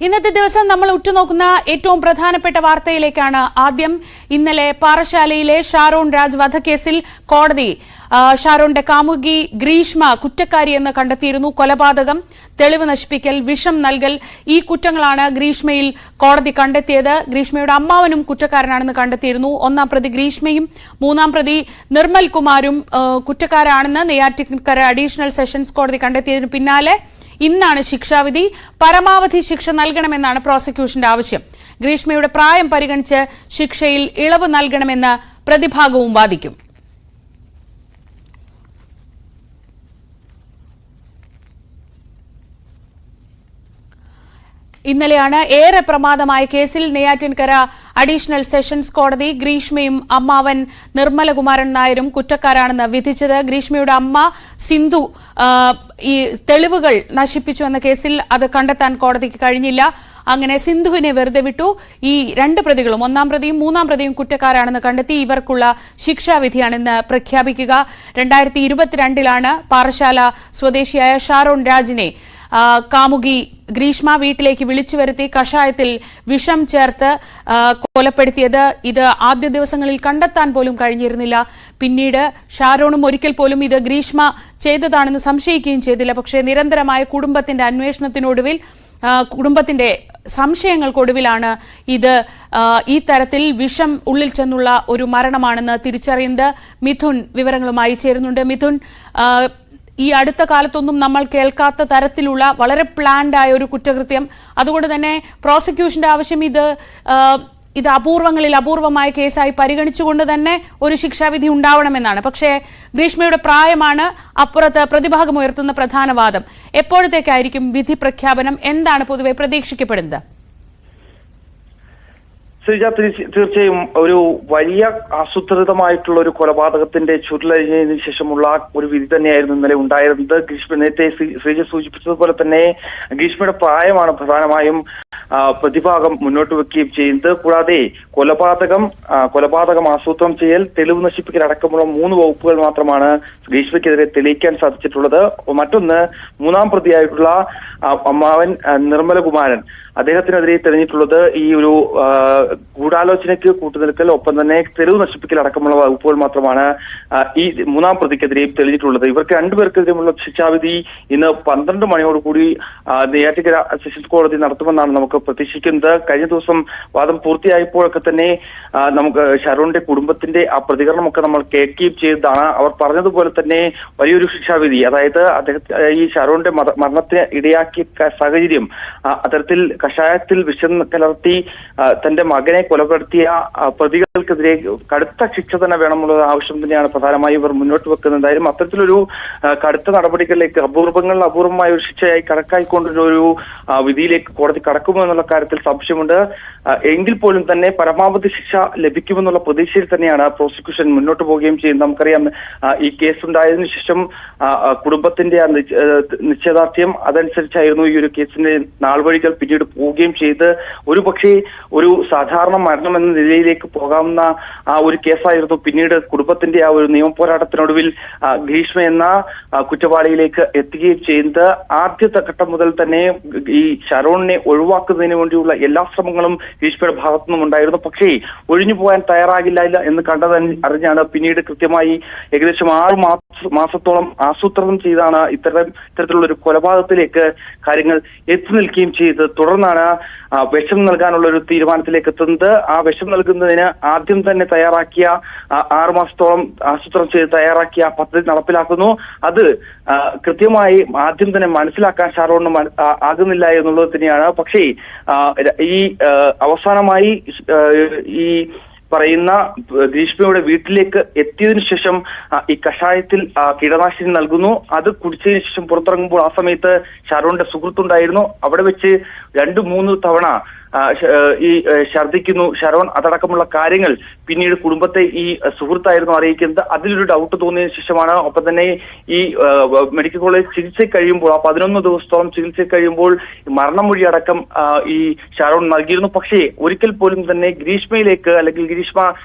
ഇന്നത്തെ ദിവസം നമ്മൾ ഉറ്റുനോക്കുന്ന ഏറ്റവും പ്രധാനപ്പെട്ട വാർത്തയിലേക്കാണ്. ആദ്യം ഇന്നലെ പാറശാലയിലെ ഷാരോൺ രാജ് വധക്കേസിൽ കോടതി ഷാരോണിന്റെ കാമുകി ഗ്രീഷ്മ കുറ്റക്കാരിയെന്ന് കണ്ടെത്തിയിരുന്നു. കൊലപാതകം, തെളിവ് നശിപ്പിക്കൽ, വിഷം നൽകൽ, ഈ കുറ്റങ്ങളാണ് ഗ്രീഷ്മയിൽ കോടതി കണ്ടെത്തിയത്. ഗ്രീഷ്മയുടെ അമ്മാവനും കുറ്റക്കാരനാണെന്ന് കണ്ടെത്തിയിരുന്നു. ഒന്നാം പ്രതി ഗ്രീഷ്മയും മൂന്നാം പ്രതി നിർമ്മൽ കുമാരും കുറ്റക്കാരാണെന്ന് നെയ്യാറ്റിൻകര അഡീഷണൽ സെഷൻസ് കോടതി കണ്ടെത്തിയതിനു പിന്നാലെ ഇന്നാണ് ശിക്ഷാവിധി. പരമാവധി ശിക്ഷ നൽകണമെന്നാണ് പ്രോസിക്യൂഷന്റെ ആവശ്യം. ഗ്രീഷ്മയുടെ പ്രായം പരിഗണിച്ച് ശിക്ഷയിൽ ഇളവ് നൽകണമെന്ന് പ്രതിഭാഗവും വാദിക്കും. ഇന്നലെയാണ് ഏറെ പ്രമാദമായ കേസിൽ നെയ്യാറ്റിൻകര അഡീഷണൽ സെഷൻസ് കോടതി ഗ്രീഷ്മയും അമ്മാവൻ നിർമ്മലകുമാരൻ നായരും കുറ്റക്കാരാണെന്ന് വിധിച്ചത്. ഗ്രീഷ്മയുടെ അമ്മ സിന്ധു ഈ തെളിവുകൾ നശിപ്പിച്ചു എന്ന കേസിൽ അത് കണ്ടെത്താൻ കോടതിക്ക് കഴിഞ്ഞില്ല. അങ്ങനെ സിന്ധുവിനെ വെറുതെ വിട്ടു. ഈ രണ്ട് പ്രതികളും, ഒന്നാം പ്രതിയും മൂന്നാം പ്രതിയും കുറ്റക്കാരാണെന്ന് കണ്ടെത്തി. ഇവർക്കുള്ള ശിക്ഷാവിധിയാണെന്ന് പ്രഖ്യാപിക്കുക. 2022 പാറശാല സ്വദേശിയായ ഷാരോൺ രാജിനെ കാമുകി ഗ്രീഷ്മ വീട്ടിലേക്ക് വിളിച്ചു വരുത്തി കഷായത്തിൽ വിഷം ചേർത്ത് കൊലപ്പെടുത്തിയത്. ഇത് ആദ്യ ദിവസങ്ങളിൽ കണ്ടെത്താൻ പോലും കഴിഞ്ഞിരുന്നില്ല. പിന്നീട് ഷാരോണും ഒരിക്കൽ പോലും ഇത് ഗ്രീഷ്മ ചെയ്തതാണെന്ന് സംശയിക്കുകയും ചെയ്തില്ല. പക്ഷേ നിരന്തരമായ കുടുംബത്തിന്റെ അന്വേഷണത്തിനൊടുവിൽ, കുടുംബത്തിന്റെ സംശയങ്ങൾക്കൊടുവിലാണ് ഇത് ഈ തരത്തിൽ വിഷം ഉള്ളിൽ ചെന്നുള്ള ഒരു മരണമാണെന്ന് തിരിച്ചറിയുന്നത്. മിഥുൻ വിവരങ്ങളുമായി ചേരുന്നുണ്ട്. മിഥുൻ, ഈ അടുത്ത കാലത്തൊന്നും നമ്മൾ കേൾക്കാത്ത തരത്തിലുള്ള വളരെ പ്ലാൻഡ് ആയ ഒരു കുറ്റകൃത്യം. അതുകൊണ്ട് തന്നെ പ്രോസിക്യൂഷന്റെ ആവശ്യം ഇത് അപൂർവങ്ങളിൽ അപൂർവമായ കേസായി പരിഗണിച്ചുകൊണ്ട് തന്നെ ഒരു ശിക്ഷാവിധി ഉണ്ടാവണമെന്നാണ്. പക്ഷേ ഗ്രീഷ്മയുടെ പ്രായമാണ് അപ്പുറത്ത് പ്രതിഭാഗം ഉയർത്തുന്ന പ്രധാന വാദം. എപ്പോഴത്തേക്കായിരിക്കും വിധി പ്രഖ്യാപനം? എന്താണ് പൊതുവെ പ്രതീക്ഷിക്കപ്പെടുന്നത്? തീർച്ചയായും ഒരു വലിയ ആസൂത്രിതമായിട്ടുള്ള ഒരു കൊലപാതകത്തിന്റെ ചുരുളഴിഞ്ഞതിന് ശേഷമുള്ള ഒരു വിധി തന്നെയായിരുന്നു ഇന്നലെ ഉണ്ടായിരുന്നത്. ഗ്രീഷ്മ നേരത്തെ ശ്രീജ സൂചിപ്പിച്ചതുപോലെ തന്നെ ഗ്രീഷ്മയുടെ പ്രായമാണ് പ്രധാനമായും പ്രതിഭാഗം മുന്നോട്ട് വെക്കുകയും ചെയ്യുന്നത്. കൂടാതെ കൊലപാതകം ആസൂത്രണം ചെയ്യൽ, തെളിവ് നശിപ്പിക്കൽ അടക്കമുള്ള 3 വകുപ്പുകൾ മാത്രമാണ് ഗ്രീഷ്മയ്ക്കെതിരെ തെളിയിക്കാൻ സാധിച്ചിട്ടുള്ളത്. മറ്റൊന്ന്, മൂന്നാം പ്രതിയായിട്ടുള്ള അമ്മാവൻ നിർമ്മലകുമാരൻ, അദ്ദേഹത്തിനെതിരെ തെളിഞ്ഞിട്ടുള്ളത് ഈ ഒരു ഗൂഢാലോചനയ്ക്ക് കൂട്ടുനിൽക്കൽ, ഒപ്പം തന്നെ തെളിവ് നശിപ്പിക്കൽ അടക്കമുള്ള വകുപ്പുകൾ മാത്രമാണ് ഈ മൂന്നാം പ്രതിക്കെതിരെ തെളിഞ്ഞിട്ടുള്ളത്. ഇവർക്ക് രണ്ടുപേർക്കെതിരെയുള്ള ശിക്ഷാവിധി ഇന്ന് 12 മണിയോടുകൂടി നെയ്യാറ്റിൻകര സെഷൻസ് കോടതി നടത്തുമെന്നാണ് നമുക്ക് പ്രതീക്ഷിക്കുന്നത്. കഴിഞ്ഞ ദിവസം വാദം പൂർത്തിയായപ്പോഴൊക്കെ തന്നെ നമുക്ക് ഷാരോണിന്റെ കുടുംബത്തിന്റെ ആ പ്രതികരണമൊക്കെ നമ്മൾ കേൾക്കുകയും ചെയ്തതാണ്. അവർ പറഞ്ഞതുപോലെ തന്നെ വലിയൊരു ശിക്ഷാവിധി, അതായത് ഈ ഷാരോണിന്റെ മരണത്തിന് ഇടയാക്കിയ സാഹചര്യം, അത്തരത്തിൽ കഷായത്തിൽ വിഷം കലർത്തി തന്റെ മകനെ കൊലപ്പെടുത്തിയ പ്രതികൾക്കെതിരെ കടുത്ത ശിക്ഷ തന്നെ വേണമെന്നുള്ള ആവശ്യം തന്നെയാണ് പ്രധാനമായും ഇവർ മുന്നോട്ട് വെക്കുന്നത്. എന്തായാലും അത്തരത്തിലൊരു കടുത്ത നടപടികളിലേക്ക് അപൂർവമായ ഒരു ശിക്ഷയായി കണക്കായിക്കൊണ്ടൊരു വിധിയിലേക്ക് കോടതി കടക്കുമോ എന്നുള്ള കാര്യത്തിൽ സംശയമുണ്ട്. എങ്കിൽ പോലും തന്നെ പരമാവധി ശിക്ഷ ലഭിക്കുമെന്നുള്ള പ്രതീക്ഷയിൽ തന്നെയാണ് പ്രോസിക്യൂഷൻ മുന്നോട്ട് പോവുകയും ചെയ്യുന്നത്. നമുക്കറിയാം, ഈ കേസ് ഉണ്ടായതിനു ശേഷം കുടുംബത്തിന്റെ നിശ്ചയദാർഢ്യം അതനുസരിച്ചായിരുന്നു ഈ ഒരു കേസിന്റെ നാൾവഴികൾ പിന്നീട് പോവുകയും ചെയ്ത് ഒരുപക്ഷെ ഒരു സാധാരണ മരണം എന്ന നിലയിലേക്ക് പോകാവുന്ന ആ ഒരു കേസായിരുന്നു പിന്നീട് കുടുംബത്തിന്റെ ആ ഒരു നിയമ പോരാട്ടത്തിനൊടുവിൽ ഗ്രീഷ്മ എന്ന കുറ്റവാളിയിലേക്ക് എത്തുകയും ചെയ്യുന്നത്. ആദ്യത്തെ ഘട്ടം മുതൽ തന്നെ ഈ ഷാരോണിനെ ഒഴിവാക്കുന്നതിന് വേണ്ടിയുള്ള എല്ലാ ശ്രമങ്ങളും ഗ്രീഷ്മയുടെ ഭാഗത്തുനിന്നും ഉണ്ടായിരുന്നു. പക്ഷേ ഒഴിഞ്ഞു പോകാൻ തയ്യാറാകില്ല എന്ന് അറിഞ്ഞാണ് പിന്നീട് കൃത്യമായി ഏകദേശം 6 മാസത്തോളം ആസൂത്രണം ചെയ്താണ് ഇത്തരത്തിലുള്ള ഒരു കൊലപാതകത്തിലേക്ക് കാര്യങ്ങൾ എത്തി നിൽക്കുകയും ചെയ്തത്. തുടർന്നാണ് വിഷം നൽകാനുള്ള ഒരു തീരുമാനത്തിലേക്ക് എത്തുന്നത്. ആ വിഷം നൽകുന്നതിന് ആദ്യം തന്നെ തയ്യാറാക്കിയ 6 മാസത്തോളം ആസൂത്രണം ചെയ്ത് തയ്യാറാക്കിയ പദ്ധതി നടപ്പിലാക്കുന്നു. അത് കൃത്യമായി ആദ്യം തന്നെ മനസ്സിലാക്കാൻ ഷാരോണിന് ആകുന്നില്ല എന്നുള്ളത് തന്നെയാണ്. പക്ഷേ ഈ അവസാനമായി ഈ പറയുന്ന ഗ്രീഷ്മയുടെ വീട്ടിലേക്ക് എത്തിയതിനു ശേഷം ഈ കഷായത്തിൽ കീടനാശിനി നൽകുന്നു. അത് കുടിച്ചതിന് ശേഷം പുറത്തിറങ്ങുമ്പോൾ ആ സമയത്ത് ഷാരോണിന്റെ സുഹൃത്തുണ്ടായിരുന്നു. അവിടെ വെച്ച് 2-3 തവണ ഛർദ്ദിക്കുന്നു ഷാരോൺ അതടക്കമുള്ള കാര്യങ്ങൾ പിന്നീട് കുടുംബത്തെ ഈ സുഹൃത്തായിരുന്നു അറിയിക്കുന്നത്. അതിലൊരു ഡൗട്ട് തോന്നിയതിനു ശേഷമാണ്. ഒപ്പം തന്നെ ഈ മെഡിക്കൽ കോളേജ് ചികിത്സ കഴിയുമ്പോൾ 11 ദിവസത്തോളം ചികിത്സ കഴിയുമ്പോൾ മരണമൊഴി അടക്കം ഈ ഷാരോൺ നൽകിയിരുന്നു. പക്ഷേ ഒരിക്കൽ പോലും തന്നെ ഗ്രീഷ്മയിലേക്ക് അല്ലെങ്കിൽ ഗ്രീഷ്മ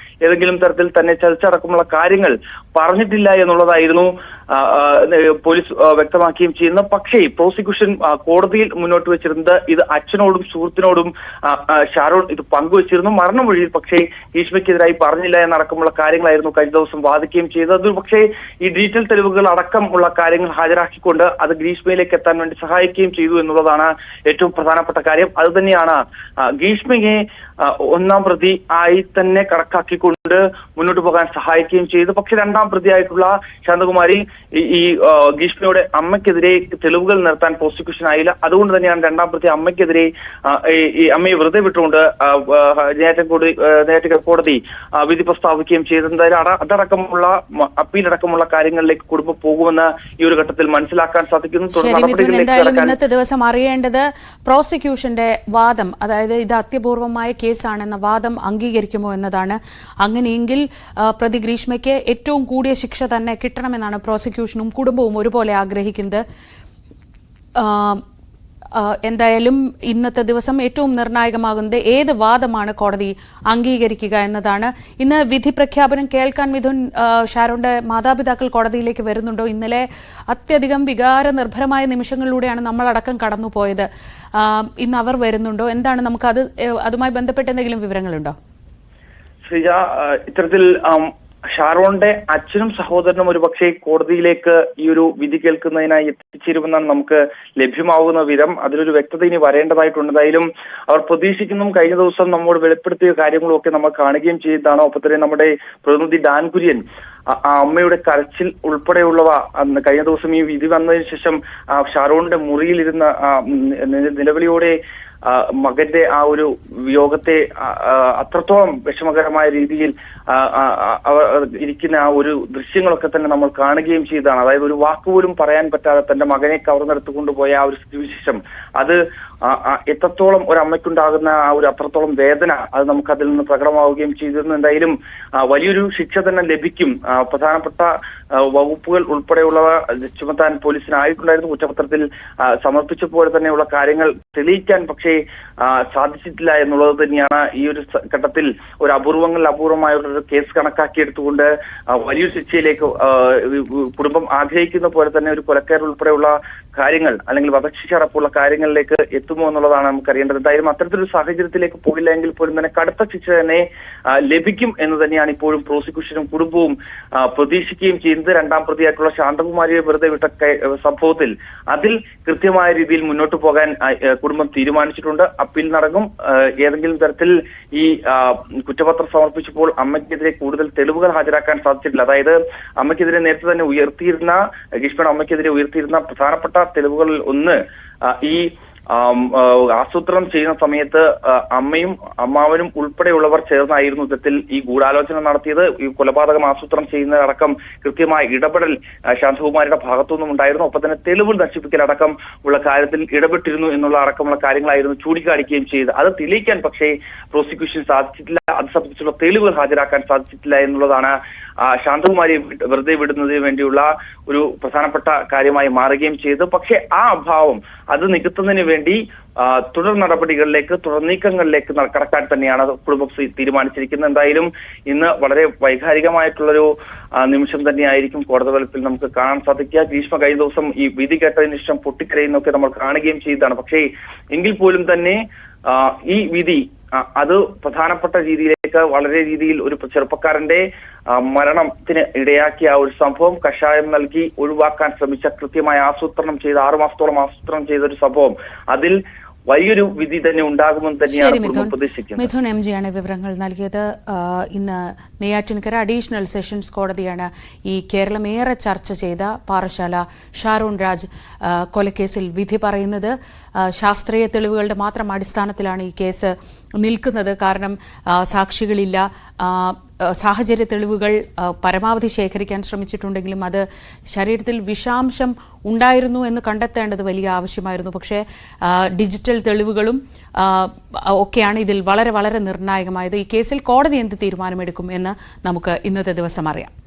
ഏതെങ്കിലും തരത്തിൽ തന്നെ ചതിച്ചടക്കമുള്ള കാര്യങ്ങൾ പറഞ്ഞിട്ടില്ല എന്നുള്ളതായിരുന്നു പോലീസ് വ്യക്തമാക്കുകയും ചെയ്യുന്നത്. പക്ഷേ പ്രോസിക്യൂഷൻ കോടതിയിൽ മുന്നോട്ട് വെച്ചിരുന്നത് ഇത് അച്ഛനോടും സുഹൃത്തിനോടും ഷാരോൺ ഇത് പങ്കുവച്ചിരുന്നു. മരണമൊഴിയിൽ പക്ഷേ ഗ്രീഷ്മയ്ക്കെതിരായി പറഞ്ഞില്ല എന്നടക്കമുള്ള കാര്യങ്ങളായിരുന്നു കഴിഞ്ഞ ദിവസം വാദിക്കുകയും ചെയ്തത്. പക്ഷേ ഈ ഡിജിറ്റൽ തെളിവുകൾ അടക്കമുള്ള കാര്യങ്ങൾ ഹാജരാക്കിക്കൊണ്ട് അത് ഗ്രീഷ്മയിലേക്ക് എത്താൻ വേണ്ടി സഹായിക്കുകയും ചെയ്തു എന്നുള്ളതാണ് ഏറ്റവും പ്രധാനപ്പെട്ട കാര്യം. അത് തന്നെയാണ് ഗ്രീഷ്മയെ ഒന്നാം പ്രതി ആയി തന്നെ കണക്കാക്കിക്കൊണ്ട് മുന്നോട്ട് പോകാൻ സഹായിക്കുകയും ചെയ്തു. പക്ഷെ രണ്ടാം പ്രതിയായിട്ടുള്ള ശാന്തകുമാരി ഈ ഗ്രീഷ്മയുടെ അമ്മയ്ക്കെതിരെ തെളിവുകൾ നിർത്താൻ പ്രോസിക്യൂഷൻ ആയില്ല. അതുകൊണ്ട് തന്നെയാണ് രണ്ടാം പ്രതി അമ്മയ്ക്കെതിരെ ഈ അമ്മയെ വെറുതെ വിട്ടുകൊണ്ട് നെയ്യാറ്റിൻകര കോടതി വിധി പ്രസ്താവിക്കുകയും ചെയ്തത്. എന്തായാലും അതടക്കമുള്ള അപ്പീലടക്കമുള്ള കാര്യങ്ങളിലേക്ക് കുടുംബം പോകുമെന്ന് ഈ ഒരു ഘട്ടത്തിൽ മനസ്സിലാക്കാൻ സാധിക്കുന്നു. ഇന്നത്തെ ദിവസം അറിയേണ്ടത് പ്രോസിക്യൂഷന്റെ വാദം, അതായത് ഇത് അത്യപൂർവമായ കേസാണെന്ന വാദം അംഗീകരിക്കുമോ എന്നതാണ്. അങ്ങനെയെങ്കിൽ പ്രതി ഗ്രീഷ്മയ്ക്ക് ഏറ്റവും കൂടിയ ശിക്ഷ തന്നെ കിട്ടണമെന്നാണ് പ്രോസിക്യൂഷനും കുടുംബവും ഒരുപോലെ ആഗ്രഹിക്കുന്നത്. എന്തായാലും ഇന്നത്തെ ദിവസം ഏറ്റവും നിർണായകമാകുന്നത് ഏത് വാദമാണ് കോടതി അംഗീകരിക്കുക എന്നതാണ്. ഇന്ന് വിധി പ്രഖ്യാപനം കേൾക്കാൻ മിഥുൻ, ഷാരോന്റെ മാതാപിതാക്കൾ കോടതിയിലേക്ക് വരുന്നുണ്ടോ? ഇന്നലെ അത്യധികം വികാരനിർഭരമായ നിമിഷങ്ങളിലൂടെയാണ് നമ്മളടക്കം കടന്നുപോയത്. ഇന്ന് അവർ വരുന്നുണ്ടോ? എന്താണ് നമുക്ക് അതുമായി ബന്ധപ്പെട്ട എന്തെങ്കിലും വിവരങ്ങളുണ്ടോ? ശ്രീജ, ഇത്തരത്തിൽ ഷാരോന്റെ അച്ഛനും സഹോദരനും ഒരുപക്ഷെ കോടതിയിലേക്ക് ഈ ഒരു വിധി കേൾക്കുന്നതിനായി എത്തിച്ചേരുമെന്നാണ് നമുക്ക് ലഭ്യമാവുന്ന വിവരം. അതിലൊരു വ്യക്തത ഇനി വരേണ്ടതായിട്ടുണ്ട്. എന്തായാലും അവർ പ്രതീക്ഷിക്കുന്നതും കഴിഞ്ഞ ദിവസം നമ്മോട് വെളിപ്പെടുത്തിയ കാര്യങ്ങളും ഒക്കെ നമ്മൾ കാണുകയും ചെയ്തതാണ്. ഒപ്പം തന്നെ നമ്മുടെ പ്രതിനിധി ഡാൻ കുര്യൻ അമ്മയുടെ കരച്ചിൽ ഉൾപ്പെടെയുള്ളവ കഴിഞ്ഞ ദിവസം ഈ വിധി വന്നതിന് ശേഷം ഷാരോണിന്റെ മുറിയിലിരുന്ന നിലവിളിയോടെ മകന്റെ ആ ഒരു വിയോഗത്തെ അത്രത്തോളം വിഷമകരമായ രീതിയിൽ ഇരിക്കുന്ന ആ ഒരു ദൃശ്യങ്ങളൊക്കെ തന്നെ നമ്മൾ കാണുകയും ചെയ്തതാണ്. അതായത് ഒരു വാക്കുപോലും പറയാൻ പറ്റാതെ തന്റെ മകനെ കവർന്നെടുത്തു കൊണ്ടുപോയ ആ ഒരു സ്ഥിതിവിശേഷം, അത് എത്രത്തോളം ഒരമ്മയ്ക്കുണ്ടാകുന്ന ആ ഒരു അത്രത്തോളം വേദന അത് നമുക്ക് അതിൽ നിന്ന് പ്രകടമാവുകയും ചെയ്തിരുന്നു. എന്തായാലും വലിയൊരു ശിക്ഷ തന്നെ ലഭിക്കും. പ്രധാനപ്പെട്ട വകുപ്പുകൾ ഉൾപ്പെടെയുള്ളവ ചുമത്താൻ പോലീസിനായിട്ടുണ്ടായിരുന്നു. കുറ്റപത്രത്തിൽ സമർപ്പിച്ചപ്പോൾ തന്നെയുള്ള കാര്യങ്ങൾ തെളിയിക്കാൻ പക്ഷേ സാധിച്ചിട്ടില്ല എന്നുള്ളത് തന്നെയാണ് ഈ ഒരു ഘട്ടത്തിൽ ഒരു അപൂർവമായുള്ള കേസ് കണക്കാക്കിയെടുത്തുകൊണ്ട് വലിയൊരു ശിക്ഷയിലേക്ക് കുടുംബം ആഗ്രഹിക്കുന്ന പോലെ തന്നെ ഒരു കൊലക്കേർ ഉൾപ്പെടെയുള്ള കാര്യങ്ങൾ അല്ലെങ്കിൽ വധശിക്ഷ അടക്കമുള്ള കാര്യങ്ങളിലേക്ക് എത്തുമോ എന്നുള്ളതാണ് നമുക്കറിയേണ്ടത്. എന്തായാലും അത്തരത്തിലൊരു സാഹചര്യത്തിലേക്ക് പോയില്ല എങ്കിൽ പോലും തന്നെ കടുത്ത ശിക്ഷ തന്നെ ലഭിക്കും എന്ന് തന്നെയാണ് ഇപ്പോഴും പ്രോസിക്യൂഷനും കുടുംബവും പ്രതീക്ഷിക്കുകയും ചെയ്യുന്നത്. രണ്ടാം പ്രതിയായിട്ടുള്ള ശാന്തകുമാരിയെ വെറുതെ വിട്ട സംഭവത്തിൽ അതിൽ കൃത്യമായ രീതിയിൽ മുന്നോട്ട് പോകാൻ കുടുംബം തീരുമാനിച്ചിട്ടുണ്ട്. അപ്പീൽ നടക്കും. ഏതെങ്കിലും തരത്തിൽ ഈ കുറ്റപത്രം സമർപ്പിച്ചപ്പോൾ അമ്മയ്ക്കെതിരെ കൂടുതൽ തെളിവുകൾ ഹാജരാക്കാൻ സാധിച്ചിട്ടില്ല. അതായത് അമ്മയ്ക്കെതിരെ നേരത്തെ തന്നെ ഗ്രീഷ്മയുടെ അമ്മയ്ക്കെതിരെ ഉയർത്തിയിരുന്ന പ്രധാനപ്പെട്ട തെളിവുകളിൽ ഒന്ന് ഈ ആസൂത്രണം ചെയ്യുന്ന സമയത്ത് അമ്മയും അമ്മാവനും ഉൾപ്പെടെയുള്ളവർ ചേർന്നായിരുന്നു ഇത്തരത്തിൽ ഈ ഗൂഢാലോചന നടത്തിയത്. ഈ കൊലപാതകം ആസൂത്രണം ചെയ്യുന്നതടക്കം കൃത്യമായ ഇടപെടൽ ശാന്തകുമാരിയുടെ ഭാഗത്തുനിന്നും ഉണ്ടായിരുന്നു. ഒപ്പം തന്നെ തെളിവുകൾ നശിപ്പിക്കലടക്കം ഉള്ള കാര്യത്തിൽ ഇടപെട്ടിരുന്നു എന്നുള്ള അടക്കമുള്ള കാര്യങ്ങളായിരുന്നു ചൂണ്ടിക്കാണിക്കുകയും ചെയ്തത്. അത് തെളിയിക്കാൻ പക്ഷേ പ്രോസിക്യൂഷൻ സാധിച്ചിട്ടില്ല. അത് സംബന്ധിച്ചുള്ള തെളിവുകൾ ഹാജരാക്കാൻ സാധിച്ചിട്ടില്ല എന്നുള്ളതാണ് ശാന്തകുമാരിയെ വെറുതെ വിടുന്നതിന് വേണ്ടിയുള്ള ഒരു പ്രധാനപ്പെട്ട കാര്യമായി മാറുകയും ചെയ്തു. പക്ഷേ ആ അഭാവം അത് നികത്തുന്നതിന് വേണ്ടി തുടർ നടപടികളിലേക്ക് തുടർ നീക്കങ്ങളിലേക്ക് കടക്കാൻ തന്നെയാണ് കുടുംബം തീരുമാനിച്ചിരിക്കുന്നത്. എന്തായാലും ഇന്ന് വളരെ വൈകാരികമായിട്ടുള്ളൊരു നിമിഷം തന്നെയായിരിക്കും കോടതി തലത്തിൽ നമുക്ക് കാണാൻ സാധിക്കുക. ഗ്രീഷ്മ കഴിഞ്ഞ ദിവസം ഈ വിധി കേട്ടതിന് ശേഷം പൊട്ടിക്കരയുന്നൊക്കെ നമ്മൾ കാണുകയും ചെയ്തതാണ്. പക്ഷേ എങ്കിൽ പോലും തന്നെ ഈ വിധി അത് പ്രധാനപ്പെട്ട രീതിയിലേക്ക് വളരെ രീതിയിൽ ഒരു ചെറുപ്പക്കാരന്റെ മരണത്തിന് ഇടയാക്കിയ ആ ഒരു സംഭവം കഷായം നൽകി ഒഴിവാക്കാൻ ശ്രമിച്ച കൃത്യമായ ആസൂത്രണം ചെയ്ത് 6 മാസത്തോളം ആസൂത്രണം ചെയ്ത ഒരു സംഭവം അതിൽ വലിയൊരു വിധി തന്നെ ഉണ്ടാകുമെന്ന് തന്നെയാണ് പ്രതീക്ഷിക്കുന്നത്. മിഥുൻ എം ജിയാണ് വിവരങ്ങൾ നൽകിയത്. ഇന്ന് നെയ്യാറ്റിൻകര അഡീഷണൽ സെഷൻസ് കോടതിയാണ് ഈ കേരളം ഏറെ ചർച്ച ചെയ്ത പാറശാല ഷാരോൺ രാജ് കൊലക്കേസിൽ വിധി പറയുന്നത്. ശാസ്ത്രീയ തെളിവുകളുടെ മാത്രം അടിസ്ഥാനത്തിലാണ് ഈ കേസ് നിൽക്കുന്നത്. കാരണം സാക്ഷികളില്ല. സാഹചര്യ തെളിവുകൾ പരമാവധി ശേഖരിക്കാൻ ശ്രമിച്ചിട്ടുണ്ടെങ്കിലും അത് ശരീരത്തിൽ വിഷാംശം ഉണ്ടായിരുന്നു എന്ന് കണ്ടെത്തേണ്ടത് വലിയ ആവശ്യമായിരുന്നു. പക്ഷേ ഡിജിറ്റൽ തെളിവുകളും ഒക്കെയാണ് ഇതിൽ വളരെ വളരെ നിർണായകമായത്. ഈ കേസിൽ കോടതി എന്ത് തീരുമാനമെടുക്കും എന്ന് നമുക്ക് ഇന്നത്തെ ദിവസം അറിയാം.